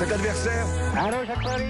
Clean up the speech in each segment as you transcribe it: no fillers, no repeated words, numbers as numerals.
Cet adversaire,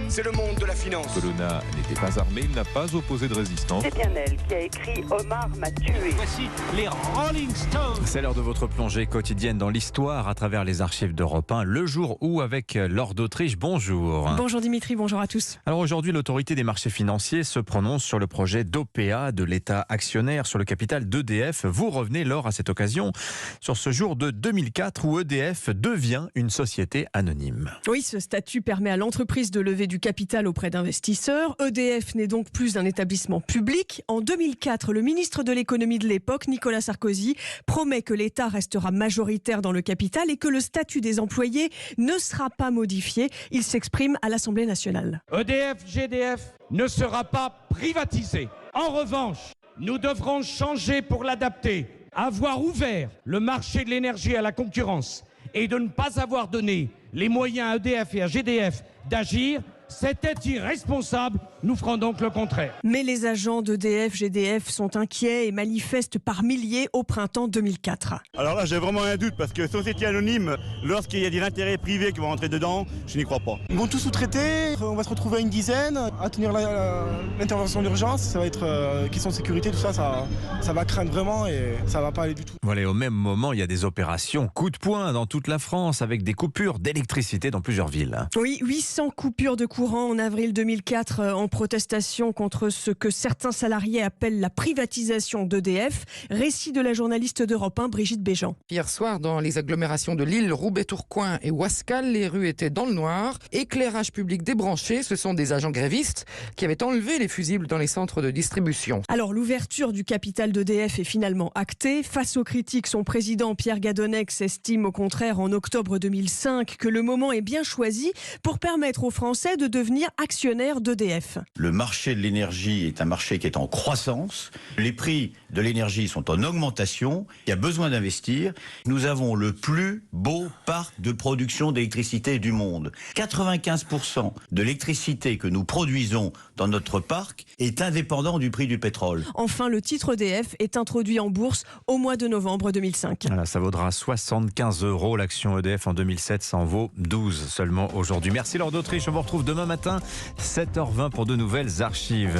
c'est le monde de la finance. Colonna n'était pas armé, il n'a pas opposé de résistance. C'est bien elle qui a écrit Omar m'a tué. Voici les Rolling Stones. C'est l'heure de votre plongée quotidienne dans l'histoire à travers les archives d'Europe 1. Le jour où, avec Laure d'Autriche, bonjour. Bonjour Dimitri, bonjour à tous. Alors aujourd'hui, l'autorité des marchés financiers se prononce sur le projet d'OPA de l'État actionnaire sur le capital d'EDF. Vous revenez, Laure, à cette occasion sur ce jour de 2004 où EDF devient une société anonyme. Oui, ce statut permet à l'entreprise de lever du capital auprès d'investisseurs. EDF n'est donc plus un établissement public. En 2004, le ministre de l'économie de l'époque, Nicolas Sarkozy, promet que l'État restera majoritaire dans le capital et que le statut des employés ne sera pas modifié. Il s'exprime à l'Assemblée nationale. EDF GDF ne sera pas privatisé. En revanche, nous devrons changer pour l'adapter. Avoir ouvert le marché de l'énergie à la concurrence et de ne pas avoir donné les moyens à EDF et à GDF d'agir, c'était irresponsable. Nous ferons donc le contraire. Mais les agents d'EDF, GDF sont inquiets et manifestent par milliers au printemps 2004. Alors là, j'ai vraiment un doute parce que société anonyme, lorsqu'il y a des intérêts privés qui vont rentrer dedans, je n'y crois pas. Ils vont tout sous-traiter, on va se retrouver à une dizaine, à tenir l'intervention d'urgence, ça va être question de sécurité, tout ça, ça va craindre vraiment et ça va pas aller du tout. Voilà, et au même moment, il y a des opérations coup de poing dans toute la France avec des coupures d'électricité dans plusieurs villes. Oui, 800 coupures de courant en avril 2004 en protestation contre ce que certains salariés appellent la privatisation d'EDF. Récit de la journaliste d'Europe 1, Brigitte Béjean. Hier soir, dans les agglomérations de Lille, Roubaix-Tourcoing et Ouascal, les rues étaient dans le noir. Éclairage public débranché, ce sont des agents grévistes qui avaient enlevé les fusibles dans les centres de distribution. Alors, l'ouverture du capital d'EDF est finalement actée. Face aux critiques, son président Pierre Gadonex estime au contraire en octobre 2005 que le moment est bien choisi pour permettre aux Français de devenir actionnaires d'EDF. Le marché de l'énergie est un marché qui est en croissance. Les prix de l'énergie sont en augmentation. Il y a besoin d'investir. Nous avons le plus beau parc de production d'électricité du monde. 95% de l'électricité que nous produisons dans notre parc est indépendant du prix du pétrole. Enfin, le titre EDF est introduit en bourse au mois de novembre 2005. Voilà, ça vaudra 75 €. L'action EDF en 2007, ça en vaut 12 seulement aujourd'hui. Merci Laure d'Autriche. On vous retrouve demain matin, 7h20 pour de nouvelles archives.